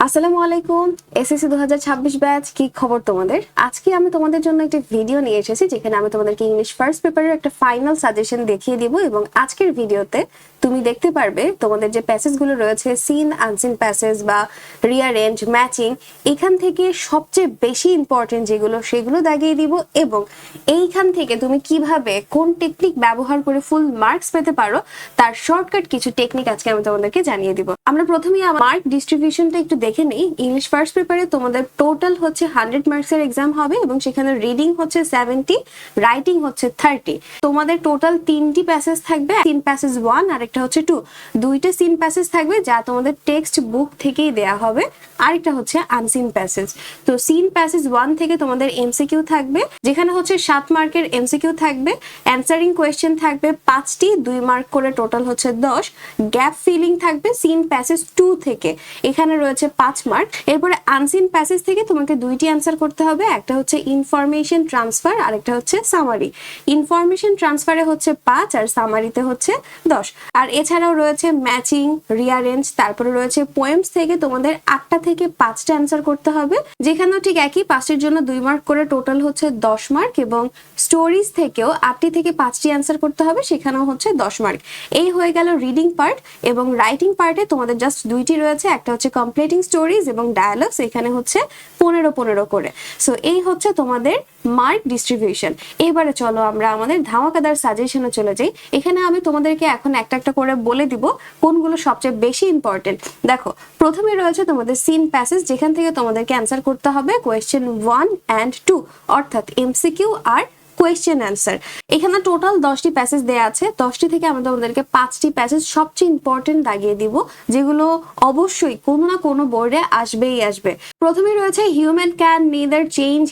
আসসালামু আলাইকুম। SSC 2026 batch, কি খবর তোমাদের? আজকে আমি তোমাদের জন্য একটা ভিডিও নিয়ে এসেছি যেখানে আমি তোমাদেরকে ইংলিশ ফার্স্ট পেপারের একটা ফাইনাল সাজেশন দেখিয়ে দিব এবং আজকের ভিডিওতে তুমি দেখতে পারবে তোমাদের যে প্যাসেজগুলো রয়েছে, সিন আনসিন প্যাসেজ বা রিয়ারেঞ্জ, ম্যাচিং, এখান থেকে সবচেয়ে বেশি ইম্পর্টেন্ট যেগুলো সেগুলো দাগিয়ে দিব এবং এইখান থেকে তুমি কিভাবে কোন টেকনিক ব্যবহার করে ফুল মার্কস পেতে পারো তার শর্টকাট কিছু টেকনিক আজকে আমি তোমাদেরকে জানিয়ে দিব। আমরা প্রথমেই মার্ক ডিস্ট্রিবিউশনটা একটু দেখে নেই। ইংলিশ ফার্স্ট পেপারে তোমাদের টোটাল হচ্ছে 100 মার্কসের এক্সাম হবে এবং সেখানে রিডিং হচ্ছে 70, রাইটিং হচ্ছে 30। তোমাদের টোটাল 3টি প্যাসেজ থাকবে, সিন প্যাসেজ 1 আর একটা হচ্ছে 2। দুইটা সিন প্যাসেজ থাকবে যা তোমাদের টেক্সট বুক থেকেই দেয়া হবে, আরেকটা হচ্ছে আনসিন প্যাসেজ। তো সিন প্যাসেজ 1 থেকে তোমাদের এমসিকিউ থাকবে, যেখানে হচ্ছে 7 মার্কের এমসিকিউ থাকবে, অ্যানসারিং কোয়েশ্চেন থাকবে 5টি, 2 মার্ক করে টোটাল হচ্ছে 10। গ্যাপ ফিলিং থাকবে সিন প্যাসেজ 2 থেকে, এখানে রয়েছে 5 মার্ক। এরপরে আনসিন প্যাসেজ থেকে তোমাকে 2টি অ্যান্সার করতে হবে, একটা হচ্ছে ইনফরমেশন ট্রান্সফার আর একটা হচ্ছে সামারি। ইনফরমেশন ট্রান্সফারে হচ্ছে 5 আর সামারিতে হচ্ছে 10। আর এছাড়াও রয়েছে ম্যাচিং, রিয়ারেঞ্জ, তারপরে রয়েছে পোয়েমস থেকে তোমাদের 8টা থেকে 5টা অ্যান্সার করতে হবে, যেখানেও ঠিক একই, 5টির জন্য 2 মার্ক করে টোটাল হচ্ছে 10 মার্ক। এবং স্টোরিজ থেকেও 8টি থেকে 5টি অ্যান্সার করতে হবে, সেখানেও হচ্ছে 10 মার্ক। এই হয়ে গেল রিডিং পার্ট। এবং রাইটিং পার্টে তোমাদের জাস্ট 2টি রয়েছে, একটা হচ্ছে কমপ্লিটিং স্টোরিজ এবং ডায়ালগস, এখানে হচ্ছে 15 করে। সো এই হচ্ছে তোমাদের মার্ক ডিস্ট্রিবিউশন। এবারে চলো আমরা আমাদের ধামাকাদার সাজেশনে চলে যাই। এখানে আমি তোমাদেরকে এখন একটা একটা করে বলে দিব কোনগুলো সবচেয়ে বেশি ইম্পর্টেন্ট। দেখো, প্রথমে রয়েছে তোমাদের সিন প্যাসেজ, যেখান থেকে তোমাদেরকে অ্যান্সার করতে হবে কোয়েশ্চেন 1 and 2, অর্থাৎ এমসিকিউ আর কোয়েশ্চেন অ্যান্সার। এখানে টোটাল 10টি প্যাসেজ দেয়া আছে, 10টি থেকে আমি তোমাদেরকে 5টি প্যাসেজ সবচেয়ে ইম্পর্টেন্ট দাগিয়ে দিব, যেগুলো অবশ্যই কোনো না কোনো বোর্ডে আসবেই আসবে। প্রথমে রয়েছে হিউম্যান ক্যান নেদার চেঞ্জ,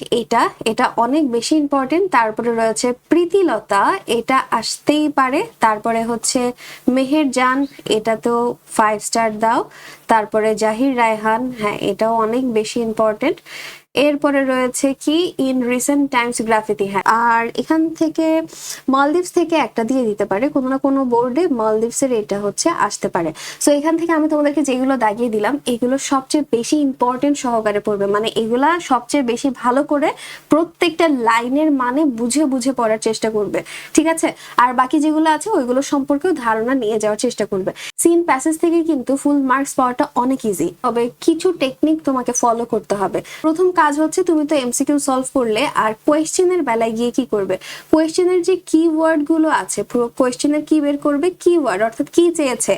এটা অনেক বেশি ইম্পর্টেন্ট। তারপরে রয়েছে প্রীতিলতা, এটা আসতেই পারে। তারপরে হচ্ছে মেহের জান, এটা তো 5 স্টার দাও। তারপরে জাহির রায়হান, হ্যাঁ এটাও অনেক বেশি ইম্পর্টেন্ট। এরপরে রয়েছে কি ইন রিসেন্ট টাইমস গ্রাফিতি, হ্যাঁ। আর এখান থেকে মালদ্বীপস থেকে একটা দিয়ে দিতে পারে, কোনো না কোনো বোর্ডে মালদ্বীপসের এটা হচ্ছে আসতে পারে। সো এখান থেকে আমি তোমাদেরকে যেগুলো দাগিয়ে দিলাম এগুলো সবচেয়ে বেশি ইম্পর্টেন্ট সহকারে পড়বে, মানে এগুলা সবচেয়ে বেশি ভালো করে প্রত্যেকটা লাইনের মানে বুঝে বুঝে পড়ার চেষ্টা করবে, ঠিক আছে? আর বাকি যেগুলো আছে ওইগুলো সম্পর্কেও ধারণা নিয়ে যাওয়ার চেষ্টা করবে। সিন প্যাসেজ থেকে কিন্তু ফুল মার্কস পাওয়াটা অনেক ইজি, তবে কিছু টেকনিক তোমাকে ফলো করতে হবে। প্রথম কাজ হচ্ছে তুমি তো এমসিকিউ সলভ করলে, আর কোয়েশ্চেনের বেলায় গিয়ে কি করবে, কোয়েশ্চেনের যে কিওয়ার্ড গুলো আছে, পুরো কোয়েশ্চেনের কি বের করবে, কিওয়ার্ড অর্থাৎ কি চেয়েছে,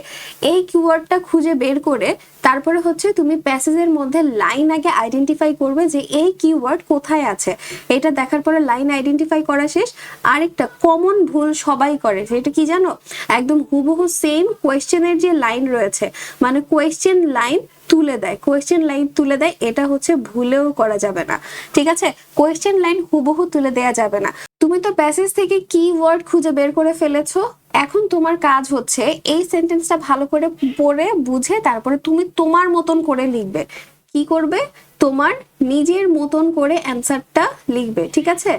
এই কিওয়ার্ডটা খুঁজে বের করে তারপরে হচ্ছে তুমি প্যাসেজের মধ্যে লাইন আগে আইডেন্টিফাই করবে যে এই কিওয়ার্ড কোথায় আছে। এটা দেখার পরে লাইন আইডেন্টিফাই করা শেষ। আরেকটা কমন ভুল সবাই করে, সেটা কি জানো, একদম হুবহু সেম কোয়েশ্চেনের যে লাইন রয়েছে, মানে কোয়েশ্চেন লাইন তুলে দেয়, কোয়েশ্চেন লাইন তুলে দেয়, এটা হচ্ছে ভুলেও করা যাবে না, ঠিক আছে? কোয়েশ্চেন লাইন হুবহু তুলে দেয়া যাবে না। তুমি তো প্যাসেজ থেকে কিওয়ার্ড খুঁজে বের করে ফেলেছো, এখন তোমার কাজ হচ্ছে এই সেন্টেন্সটা ভালো করে পড়ে বুঝে তারপরে তুমি তোমার মতন করে লিখবে। কি করবে? তোমার নিজের মতন করে অ্যান্সারটা লিখবে, ঠিক আছে?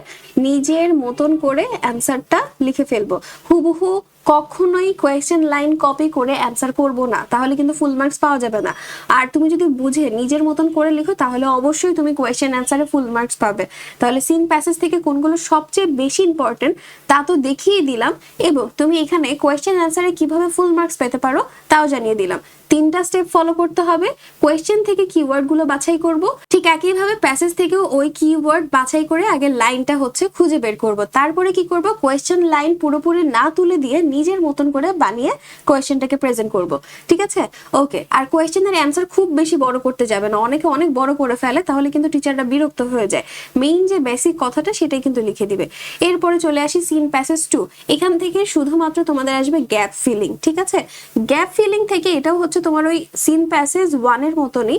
নিজের মতন করে অ্যান্সারটা লিখে ফেলবো। হুবহু কখনোই কোয়েশ্চেন লাইন কপি করে অ্যান্সার করবো না, তাহলে কিন্তু ফুল মার্কস পাওয়া যাবে না। আর তুমি যদি বুঝে নিজের মতন করে লিখো তাহলে অবশ্যই তুমি কোয়েশ্চেন অ্যান্সারে ফুল মার্কস পাবে। তাহলে সিন প্যাসেজ থেকে কোনগুলো সবচেয়ে বেশি ইম্পর্টেন্ট তা তো দেখিয়ে দিলাম, এবং তুমি এখানে কোয়েশ্চেন অ্যান্সারে কিভাবে ফুল মার্কস পেতে পারো তাও জানিয়ে দিলাম। 3টা স্টেপ ফলো করতে হবে। কোয়েশ্চেন থেকে কিওয়ার্ড গুলো বাছাই করব, ঠিক একইভাবে প্যাসেজ থেকেও ওই কিওয়ার্ড বাছাই করে আগে লাইনটা হচ্ছে খুঁজে বের করব। তারপরে কি করব, কোয়েশ্চেন লাইন পুরোপুরি না তুলে দিয়ে নিজের মতন করে বানিয়ে কোয়েশ্চেনটাকে প্রেজেন্ট করব, ঠিক আছে? ওকে। আর কোয়েশ্চেনের অ্যান্সার খুব বেশি বড় করতে যাবে না, অনেকে অনেক বড় করে ফেলে, তাহলে কিন্তু টিচাররা বিরক্ত হয়ে যায়। মেইন যে বেসিক কথাটা সেটাই কিন্তু লিখে দিবে। এরপরে চলে আসি সিন প্যাসেজ 2। এখান থেকে শুধুমাত্র তোমাদের আসবে গ্যাপ ফিলিং, ঠিক আছে? গ্যাপ ফিলিং থেকে এটাও হচ্ছে তোমার ওই সিন প্যাসেজ 1 এর মতনই।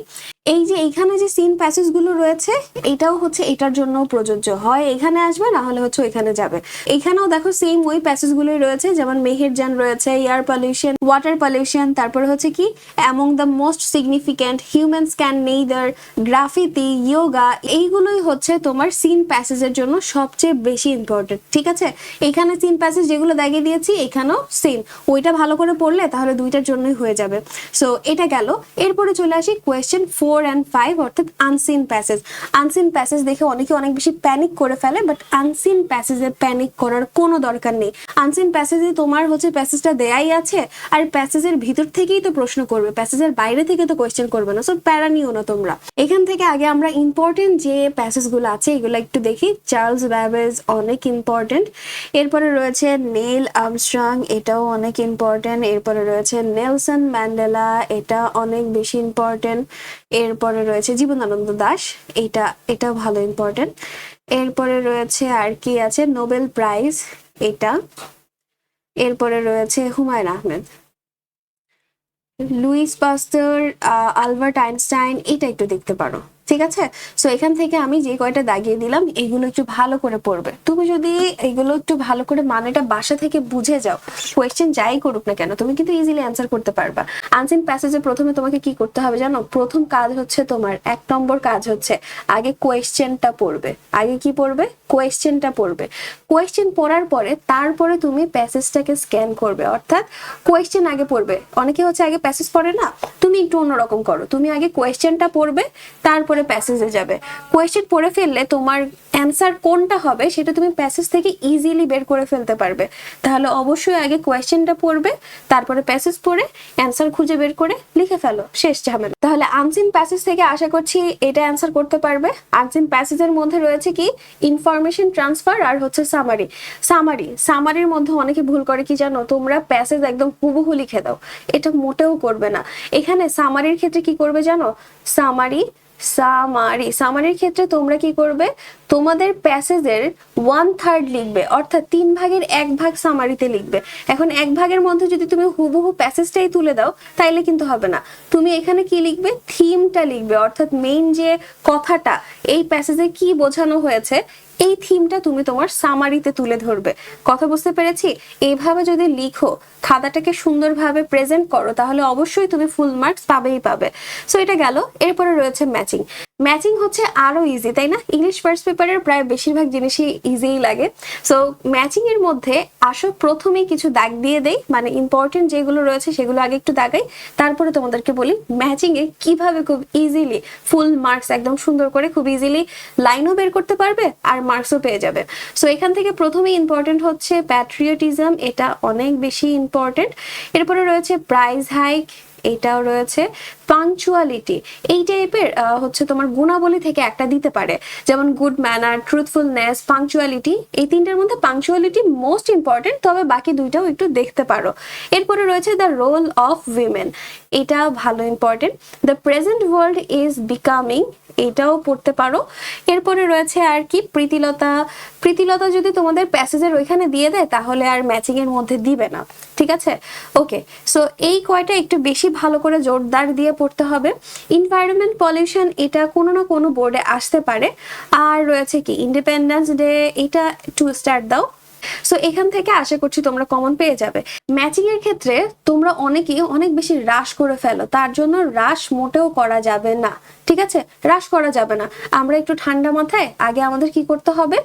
এই যে এইখানে যে সিন প্যাসেজ গুলো রয়েছে এটাও হচ্ছে এটার জন্য প্রযোজ্য, হয় এখানে আসবে না হলে হচ্ছে ওইখানে যাবে। এখানেও দেখো সেম ওই প্যাসেজ গুলোই রয়েছে, যেমন মেহেরজান রয়েছে, এয়ার পলিউশন, ওয়াটার পলিউশন, তারপরে হচ্ছে কি among the most significant, humans can neither, graffiti, yoga, এইগুলোই হচ্ছে তোমার সিন প্যাসেজের জন্য সবচেয়ে বেশি ইম্পর্টেন্ট, ঠিক আছে? এখানে সিন প্যাসেজ যেগুলো দাগিয়ে দিয়েছি এখানেও সেম, ওইটা ভালো করে পড়লে তাহলে দুইটার জন্যই হয়ে যাবে। সো এটা গেল। এরপরে চলে আসি কোয়েশ্চেন 4 4 and 5 অর্থাৎ আনসিন প্যাসেজ। আনসিন প্যাসেজ দেখে অনেকে অনেক বেশি প্যানিক করে ফেলে, বাট আনসিন প্যাসেজে প্যানিক করার কোনো দরকার নেই। আনসিন প্যাসেজে তোমার হচ্ছে প্যাসেজটা দেয়াই আছে, আর প্যাসেজের ভিতর থেকেই তো প্রশ্ন করবে, প্যাসেজের বাইরে থেকে তো কোয়েশ্চেন করবে না, সো প্যারা নিও না তোমরা। এখান থেকে আগে আমরা ইম্পর্টেন্ট যে প্যাসেজগুলো আছে এগুলো একটু দেখি। চার্লস ব্যাবেজ অনেক ইম্পর্টেন্ট, এরপরে রয়েছে নীল আর্মস্ট্রং, এটাও অনেক ইম্পর্টেন্ট, এরপরে রয়েছে নেলসন ম্যান্ডেলা, এটা অনেক বেশি ইম্পর্টেন্ট, এরপরে রয়েছে জীবনানন্দ দাশ, এটা ভালো ইম্পর্টেন্ট, এরপরে রয়েছে আর কি আছে নোবেল প্রাইজ এটা, এরপরে রয়েছে Humayun Ahmed, Luis পাস্টার, Albert Einstein, এটা একটু দেখতে পারো, ঠিক আছে। সো এখান থেকে আমি যে কয়টা দাগিয়ে দিলাম এগুলো একটু ভালো করে পড়বে। তুমি যদি এগুলো একটু ভালো করে মানেটা বাসা থেকে বুঝে যাও, কোয়েশ্চেন যাই করুক না কেন তুমি কিন্তু ইজিলি অ্যান্সার করতে পারবা। আনসিন প্যাসেজে প্রথমে তোমাকে কি করতে হবে জানো? প্রথম কাজ হচ্ছে তোমার 1 নম্বর কাজ হচ্ছে আগে কোয়েশ্চেনটা পড়বে। আগে কি পড়বে? কোয়েশ্চেনটা পড়বে। কোয়েশ্চেন পড়ার পরে তারপরে তুমি প্যাসেজটাকে স্ক্যান করবে, অর্থাৎ কোয়েশ্চেন আগে পড়বে। অনেকে হচ্ছে আগে প্যাসেজ পড়ে না, তুমি একটু অন্যরকম করো, তুমি আগে কোয়েশ্চেনটা পড়বে তারপরে প্যাসেজে যাবে। কোয়েশ্চেন পড়ে ফেললে তোমার অ্যান্সার কোনটা হবে সেটা তুমি প্যাসেজ থেকে ইজিলি বের করে ফেলতে পারবে। তাহলে অবশ্যই আগে কোয়েশ্চেনটা পড়বে, তারপরে প্যাসেজ পড়ে অ্যান্সার খুঁজে বের করে লিখে ফেলো, শেষ ঝামেলা। তাহলে আনসিন প্যাসেজ থেকে আশা করছি এটা অ্যান্সার করতে পারবে। আনসিন প্যাসেজের মধ্যে রয়েছে কি ইনফরমেশন ট্রান্সফার আর হচ্ছে সামারি। সামারির মধ্যে অনেকে ভুল করে কি জানো? তোমরা প্যাসেজ একদম হুবহু লিখে দাও, এটা মোটেও করবে না। এখানে সামারির ক্ষেত্রে কি করবে জানো? সামারির ক্ষেত্রে তোমরা কি করবে? তোমাদের প্যাসেজের 1/3 লিখবে, অর্থাৎ 3 ভাগের 1 ভাগ সামারিতে লিখবে। এখন 1 ভাগের মধ্যে যদি তুমি হুবহু প্যাসেজটাই তুলে দাও তাইলে কিন্তু হবে না। তুমি এখানে কি লিখবে? থিমটা লিখবে, অর্থাৎ মেইন যে কথাটা এই প্যাসেজে কি বোঝানো হয়েছে এই থিমটা তুমি তোমার সামারিতে তুলে ধরবে। কথা বুঝতে পেরেছি? এইভাবে যদি লিখো, খাতাটাকে সুন্দরভাবে প্রেজেন্ট করো, তাহলে অবশ্যই তুমি ফুল মার্কস পাবে। সো এটা গেল। এরপরে রয়েছে ম্যাচিং। ম্যাচিং হচ্ছে আরো ইজি, তাই না? ইংলিশ ফার্স্ট পেপারের প্রায় বেশিরভাগ জিনিসই ইজিই লাগে। সো ম্যাচিং এর মধ্যে আসো প্রথমেই কিছু দাগ দিয়ে দেই, মানে ইম্পর্টেন্ট যেগুলো রয়েছে সেগুলো আগে একটু দাগাই, তারপরে তোমাদেরকে বলি ম্যাচিং এ কিভাবে খুব ইজিলি ফুল মার্কস একদম সুন্দর করে খুব ইজিলি লাইনও বের করতে পারবে আর মার্কসও পেয়ে যাবে। সো এখান থেকে প্রথমেই ইম্পর্টেন্ট হচ্ছে প্যাট্রিয়টিজম, এটা অনেক বেশি ইম্পর্টেন্ট। এরপরে রয়েছে প্রাইস হাইক, এটাও রয়েছে। পাংচুয়ালিটি, এই টাইপের হচ্ছে তোমার গুণাবলী থেকে একটা দিতে পারে, যেমন গুড ম্যানার, ট্রুথফুলনেস, পাংচুয়ালিটি। এই তিনটার মধ্যে পাংচুয়ালিটি মোস্ট ইম্পর্টেন্ট, তবে বাকি দুইটাও একটু দেখতে পারো। এরপরে রয়েছে দ্য রোল অফ উইমেন, এটা ভালো important. The present world is becoming, এটাও পড়তে পারো। এরপরে রয়েছে আর কি প্রীতিলতা যদি তোমাদের প্যাসেজের ওইখানে দিয়ে দেয় তাহলে আর ম্যাচিং এর মধ্যে দিবে না, ঠিক আছে? ওকে, সো এই কয়টা একটু বেশি ভালো করে জোরদার দিয়ে পড়তে হবে। এনভায়রনমেন্ট পলিউশন, এটা কোনো না কোনো বোর্ডে আসতে পারে। আর রয়েছে কি ইন্ডিপেন্ডেন্স ডে, এটা 2 স্টার দাও। সো এখান থেকে আশা করছি তোমরা কমন পেয়ে যাবে। ম্যাচিং এর ক্ষেত্রে তোমরা অনেকেই অনেক বেশি রাশ করে ফেলো, তার জন্য রাশ মোটেও করা যাবে না, ঠিক আছে? রাশ করা যাবে না। আমরা একটু ঠান্ডা মাথায় আগে আমাদের কি করতে হবে?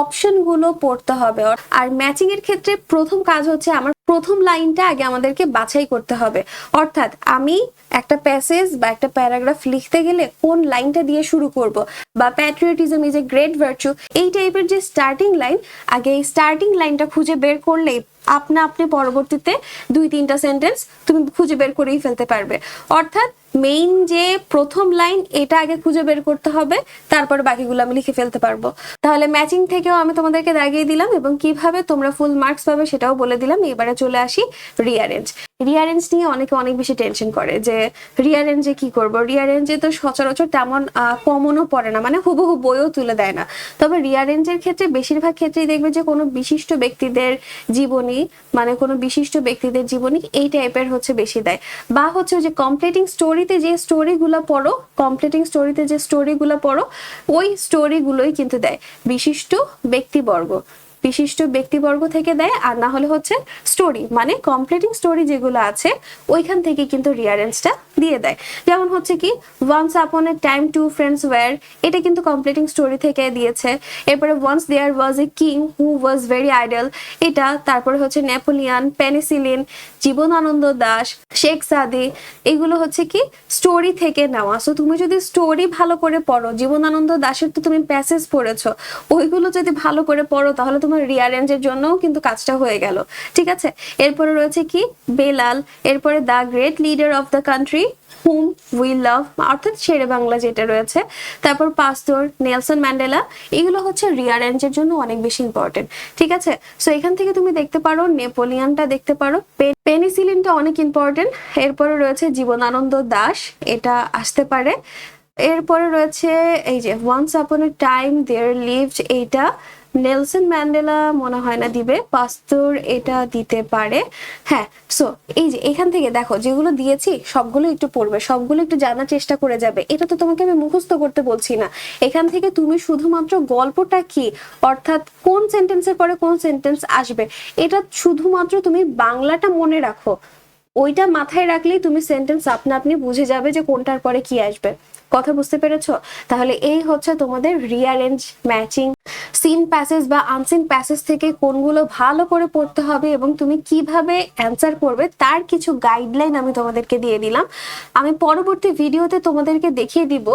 অপশনগুলো পড়তে হবে। আর ম্যাচিং এর ক্ষেত্রে প্রথম কাজ হচ্ছে আমার প্রথম লাইনটা আগে আমাদেরকে বাছাই করতে হবে, অর্থাৎ আমি একটা প্যাসেজ বা একটা প্যারাগ্রাফ লিখতে গেলে কোন লাইনটা দিয়ে শুরু করব, বা patriotism is a great virtue, এই টাইপের যে স্টার্টিং লাইন, আগে এই স্টার্টিং লাইনটা খুঁজে বের করলেই আপনি পরবর্তীতে 2-3টা সেন্টেন্স তুমি খুঁজে বের করেই ফেলতে পারবে। অর্থাৎ মেইন যে প্রথম লাইন এটা আগে খুঁজে বের করতে হবে, তারপর বাকিগুলো আমি লিখে ফেলতে পারবো। তাহলে ম্যাচিং থেকেও আমি তোমাদেরকে দাগিয়ে দিলাম এবং কিভাবে তোমরা ফুল মার্কস পাবে সেটাও বলে দিলাম। এবারে চলে আসি রিঅ্যারেঞ্জ। রিঅ্যারেঞ্জ নিয়ে অনেকে অনেক বেশি টেনশন করে যে রিঅ্যারেঞ্জে কি করব। রিঅ্যারেঞ্জে তো সচরাচর তেমন কমনও পড়ে না, মানে হুবহু বইও তুলে দেয় না। তবে রিঅ্যারেঞ্জের ক্ষেত্রে বেশিরভাগ ক্ষেত্রেই দেখবে যে কোনো বিশিষ্ট ব্যক্তিদের জীবনী, মানে কোনো বিশিষ্ট ব্যক্তিদের জীবনী এই টাইপের হচ্ছে বেশি দেয়, বা হচ্ছে যে কমপ্লিটিং স্টোরিতে যে স্টোরিগুলো পড়ো ওই স্টোরিগুলোই কিন্তু দেয় বিশিষ্ট ব্যক্তিবর্গ। বিশিষ্ট ব্যক্তিবর্গ থেকে দেয়, আর না হলে হচ্ছে স্টোরি মানে কমপ্লিটিং স্টোরি যেগুলো আছে ওইখান থেকে কিন্তু রিয়ারেঞ্জটা দিয়ে দেয়। যেমন হচ্ছে কি once upon a time two friends were, এটা কিন্তু কমপ্লিটিং স্টোরি থেকে দিয়েছে। এরপরে once there was a king who was very idle, এটা। তারপরে হচ্ছে Napoleon, penicillin, Jibanananda Das, Sheikh Saadi, এগুলো হচ্ছে কি স্টোরি থেকে নেওয়া। সো তুমি যদি স্টোরি ভালো করে পড়ো, জীবনানন্দ দাশের তো তুমি প্যাসেজ পড়েছো, ওইগুলো যদি ভালো করে পড়ো তাহলে তোমার রিয়ারেঞ্জের জন্যও কিন্তু কাজটা হয়ে গেল, ঠিক আছে। এরপরে রয়েছে কি বেলাল, এরপরে the great leader of the country hmm we love, অর্থাৎ শেরে বাংলা যেটা রয়েছে। তারপর পাস্তর, নেলসন ম্যান্ডেলা, এগুলো হচ্ছে রিয়ারেঞ্জের জন্য অনেক বেশি ইম্পর্টেন্ট, ঠিক আছে। সো এখান থেকে তুমি দেখতে পারো নেপোলিয়ানটা দেখতে পারো, পেনিসিলিনটা অনেক ইম্পর্টেন্ট। এরপরে রয়েছে জীবনানন্দ দাশ, এটা আসতে পারে। এরপরে রয়েছে এই যে once upon a time there lived, এইটা। নেলসন ম্যান্ডেলা মনে হয় না দিবে, পাস্তর এটা দিতে পারে, হ্যাঁ। সো এই যে এখান থেকে দেখো যেগুলো দিয়েছি সবগুলো একটু পড়বে, সবগুলো একটু জানার চেষ্টা করে যাবে। এটা তো তোমাকে আমি মুখস্থ করতে বলছি না, এখান থেকে তুমি শুধুমাত্র গল্পটা কি, অর্থাৎ কোন সেন্টেন্সের পরে কোন সেন্টেন্স আসবে, এটা শুধুমাত্র তুমি বাংলাটা মনে রাখো, ওইটা মাথায় রাখলেই তুমি সেন্টেন্স আপনা আপনি বুঝে যাবে যে কোনটার পরে কি আসবে। কথা বুঝতে পেরেছো? তাহলে এই হচ্ছে তোমাদের রিয়ারেঞ্জ, ম্যাচিং, সিন প্যাসেজ বা আনসিন প্যাসেজ থেকে কোনগুলো ভালো করে পড়তে হবে এবং তুমি কিভাবে অ্যান্সার করবে তার কিছু গাইডলাইন আমি তোমাদেরকে দিয়ে দিলাম। আমি পরবর্তী ভিডিওতে তোমাদেরকে দেখিয়ে দিব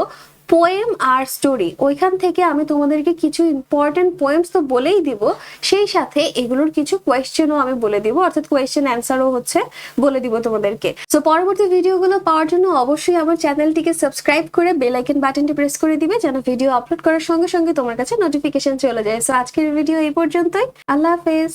পোয়েম আর স্টোরি, ওইখান থেকে আমি তোমাদেরকে কিছু ইম্পর্টেন্ট পোয়েমস তো বলেই দিব, সেই সাথে এগুলোর কিছু কোয়েশ্চেনও আমি বলে দিব, অর্থাৎ কোয়েশ্চেন অ্যান্সারও হচ্ছে বলে দিব তোমাদেরকে। সো পরবর্তী ভিডিওগুলো পাওয়ার জন্য অবশ্যই আমার চ্যানেলটিকে সাবস্ক্রাইব করে বেল আইকন বাটনটি প্রেস করে দিবে, যেন ভিডিও আপলোড করার সঙ্গে সঙ্গে তোমার কাছে নোটিফিকেশন চলে যায়। সো আজকের ভিডিও এই পর্যন্তই, আল্লাহ হাফেজ।